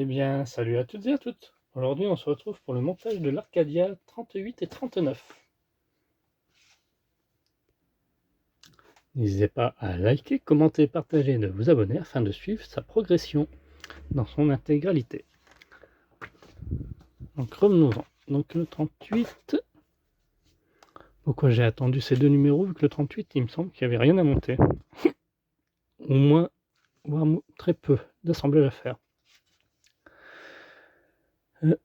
Eh bien, salut à toutes et à toutes. Aujourd'hui, on se retrouve pour le montage de l'Arcadia 38 et 39. N'hésitez pas à liker, commenter, partager et de vous abonner afin de suivre sa progression dans son intégralité. Donc revenons-en. Donc le 38. Pourquoi j'ai attendu ces deux numéros vu que le 38, il me semble qu'il n'y avait rien à monter. Au moins, voire très peu d'assemblage à faire.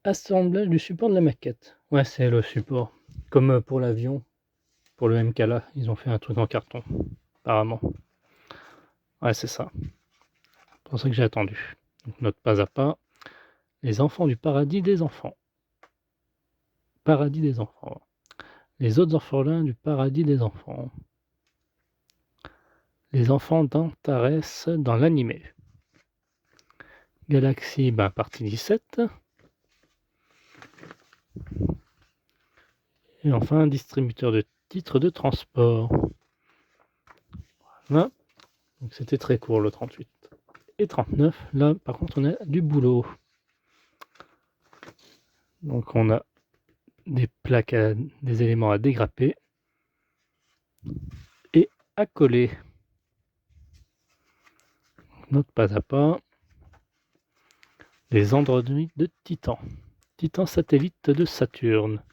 Assemblage du support de la maquette. Ouais, c'est le support. Comme pour l'avion, pour le MKLA, ils ont fait un truc en carton, apparemment. Ouais, c'est ça. C'est pour ça que j'ai attendu. Donc, note pas à pas. Les enfants du paradis des enfants. Paradis des enfants. Les autres orphelins du paradis des enfants. Les enfants d'Antares dans l'animé. Galaxy, partie 17. Et enfin, un distributeur de titres de transport. Voilà. Donc c'était très court le 38. Et 39, là par contre on a du boulot. Donc on a des plaques, des éléments à dégrapper et à coller. Note pas à pas. Les androïdes de Titan. Titan satellite de Saturne.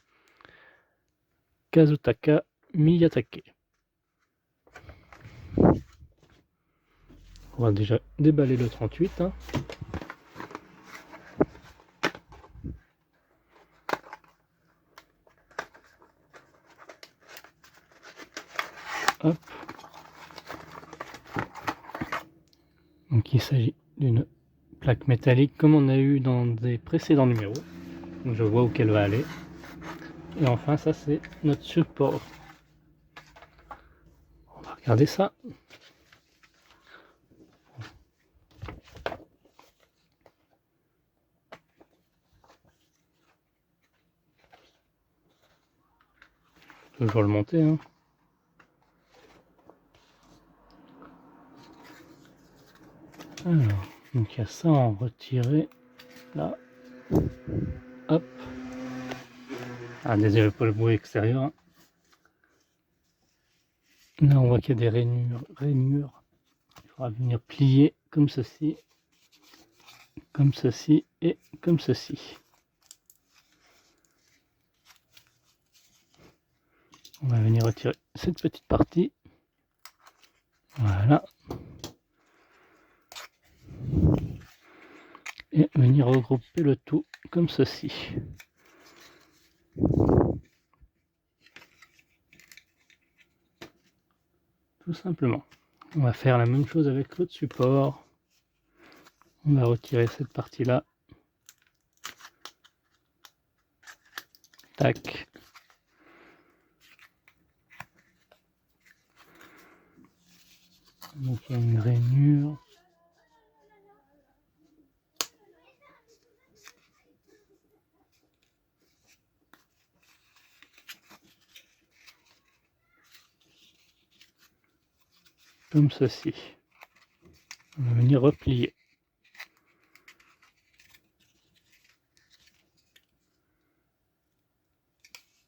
Kazutaka Miyatake. On va déjà déballer le 38. Hop. Donc il s'agit d'une plaque métallique comme on a eu dans des précédents numéros. Donc je vois où qu'elle va aller. Et enfin ça c'est notre support. On va regarder ça. Toujours le monter. Alors, donc il y a ça en retiré. Là. Hop. Ah, désolé pour le bruit extérieur. Là, on voit qu'il y a des rainures. Il faudra venir plier comme ceci et comme ceci. On va venir retirer cette petite partie. Voilà. Et venir regrouper le tout comme ceci. Tout simplement. On va faire la même chose avec l'autre support. On va retirer cette partie-là. Tac. Donc il y a une rainure. Comme ceci. On va venir replier.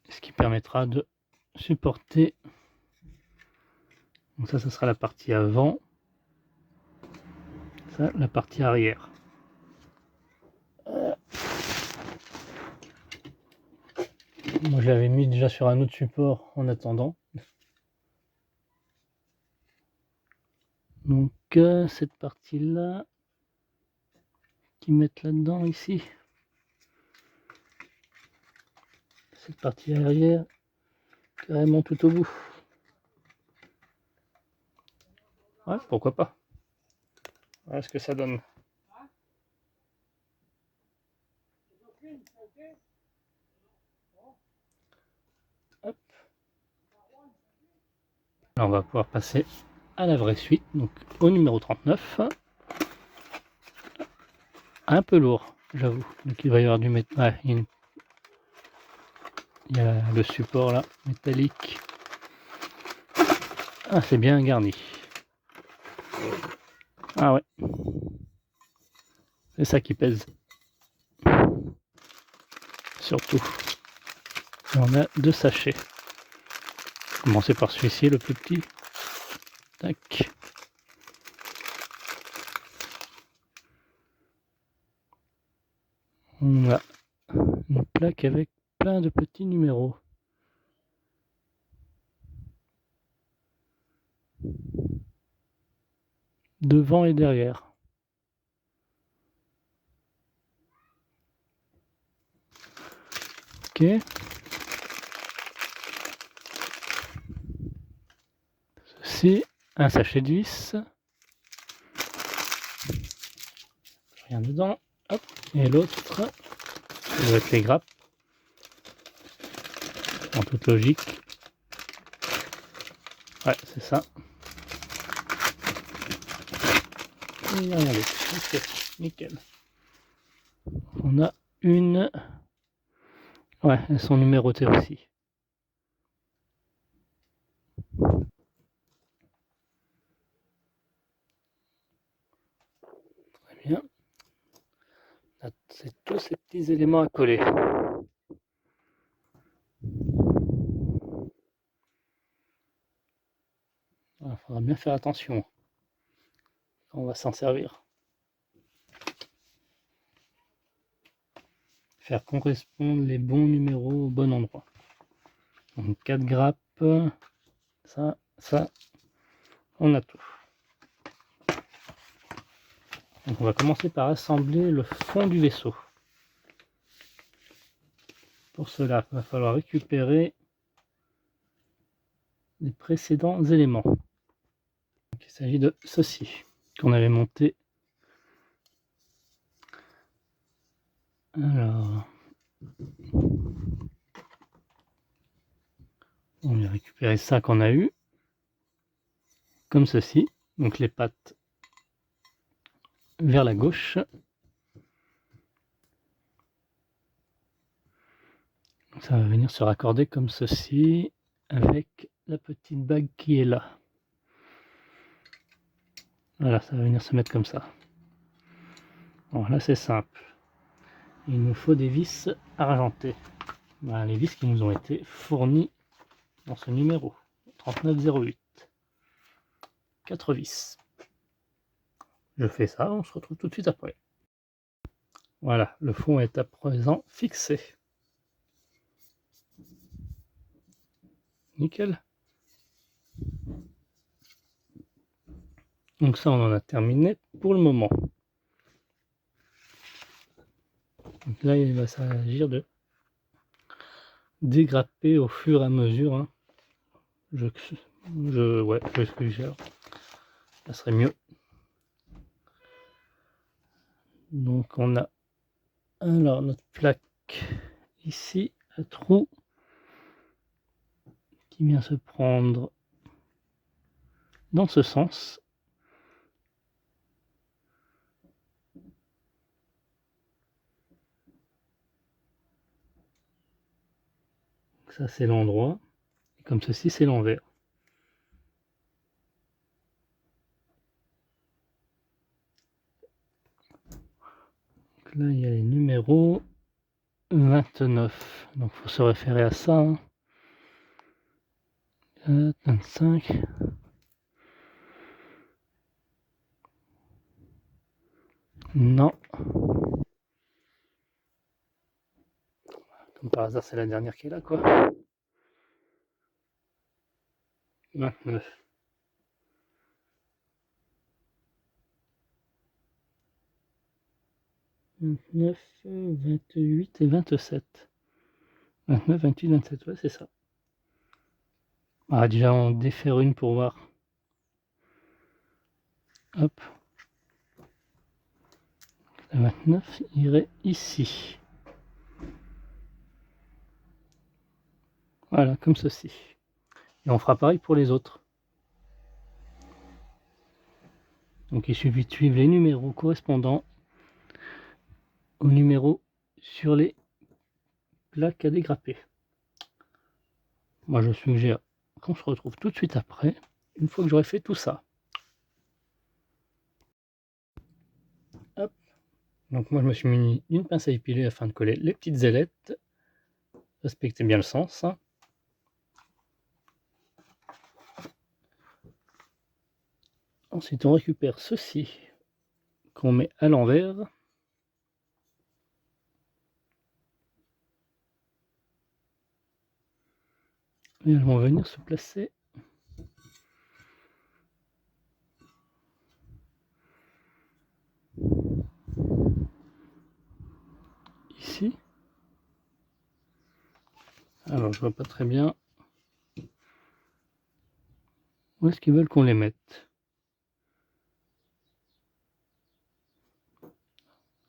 Ce qui permettra de supporter. Donc ça sera la partie avant. Ça, la partie arrière. Moi je l'avais mis déjà sur un autre support en attendant. Donc cette partie là qu'ils mettent là-dedans ici. Cette partie arrière carrément tout au bout. Ouais, pourquoi pas. Voilà ce que ça donne. Hop. Là, on va pouvoir passer à la vraie suite, donc au numéro 39. Un peu lourd, j'avoue. Donc il va y avoir du métal. Ouais, il y a le support là, métallique. Ah, c'est bien garni. Ah ouais. C'est ça qui pèse. surtout. Et on a 2 sachets. Commencer par celui-ci, le plus petit. Tac. On a une plaque avec plein de petits numéros. Devant et derrière. Ok. Ceci, un sachet de vis. Rien dedans. Hop. Et l'autre, ça doit être les grappes. En toute logique. Ouais, c'est ça. Il n'y a rien d'autre. Ok, nickel. On a une... Ouais, elles sont numérotées aussi. Très bien. C'est tous ces petits éléments à coller. Il faudra bien faire attention quand on va s'en servir. Faire correspondre les bons numéros au bon endroit. Donc 4 grappes, ça, on a tout. Donc on va commencer par assembler le fond du vaisseau. Pour cela, il va falloir récupérer les précédents éléments. Donc, il s'agit de ceci qu'on avait monté. Alors, on va récupérer ça qu'on a eu, comme ceci. Donc les pattes vers la gauche. Ça va venir se raccorder comme ceci avec la petite bague qui est là. Voilà, ça va venir se mettre comme ça. Bon, là c'est simple. Il nous faut des vis argentées. Voilà, les vis qui nous ont été fournies dans ce numéro 3908. 4 vis. Je fais ça, on se retrouve tout de suite après. Voilà, le fond est à présent fixé. Nickel. Donc ça, on en a terminé pour le moment. Donc là, il va s'agir de dégrapper au fur et à mesure. Hein. Ouais, je suggère. Ça serait mieux. Donc on a alors notre plaque ici à trou qui vient se prendre dans ce sens. Donc ça c'est l'endroit et comme ceci c'est l'envers. Donc là il y a les numéros 29, donc il faut se référer à ça. Hein. 25. Non. Comme par hasard, c'est la dernière qui est là, quoi. 29. 29, 28 et 27. 29, 28, 27, ouais, c'est ça. Ah, déjà, on défaire une pour voir. Hop. La 29 irait ici. Voilà, comme ceci. Et on fera pareil pour les autres. Donc il suffit de suivre les numéros correspondants aux numéros sur les plaques à dégrapper. Moi je suggère qu'on se retrouve tout de suite après, une fois que j'aurai fait tout ça. Hop. Donc moi je me suis muni d'une pince à épiler afin de coller les petites ailettes Respectez bien le sens. Hein. Ensuite, on récupère ceci qu'on met à l'envers. Et elles vont venir se placer ici. Alors, je vois pas très bien où est-ce qu'ils veulent qu'on les mette.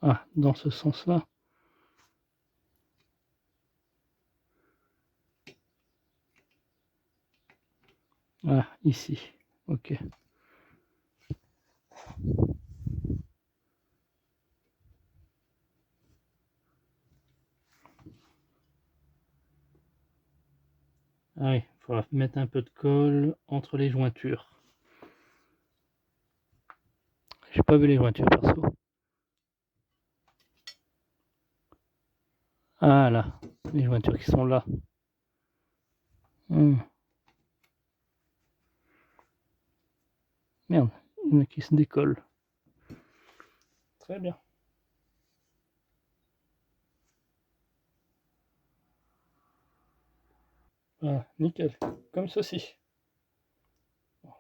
Ah, dans ce sens-là. Ah, ici. Ok. Ah oui, il faudra mettre un peu de colle entre les jointures. J'ai pas vu les jointures perso. Ah là, les jointures qui sont là. Merde, il y en a qui se décollent. Très bien. Ah, nickel, comme ceci. Je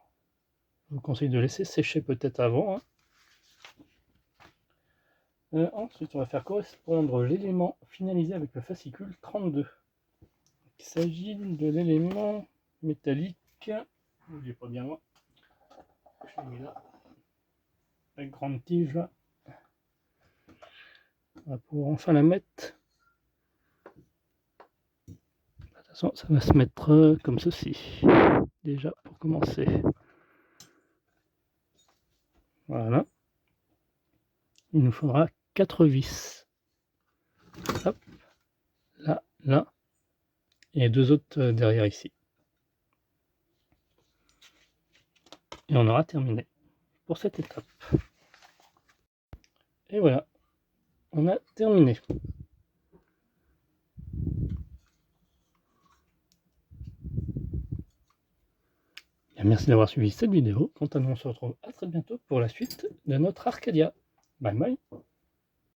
vous conseille de laisser sécher peut-être avant. Hein. Ensuite, on va faire correspondre l'élément finalisé avec le fascicule 32. Il s'agit de l'élément métallique. N'oubliez pas bien moi. Je l'ai mis là. La grande tige là. On va pouvoir enfin la mettre. De toute façon, ça va se mettre comme ceci. Déjà pour commencer. Voilà. Il nous faudra 4 vis. Hop. Là, là. Et 2 autres derrière ici. Et on aura terminé pour cette étape. Et voilà, on a terminé. Bien, merci d'avoir suivi cette vidéo. Quant à nous, on se retrouve à très bientôt pour la suite de notre Arcadia. Bye bye.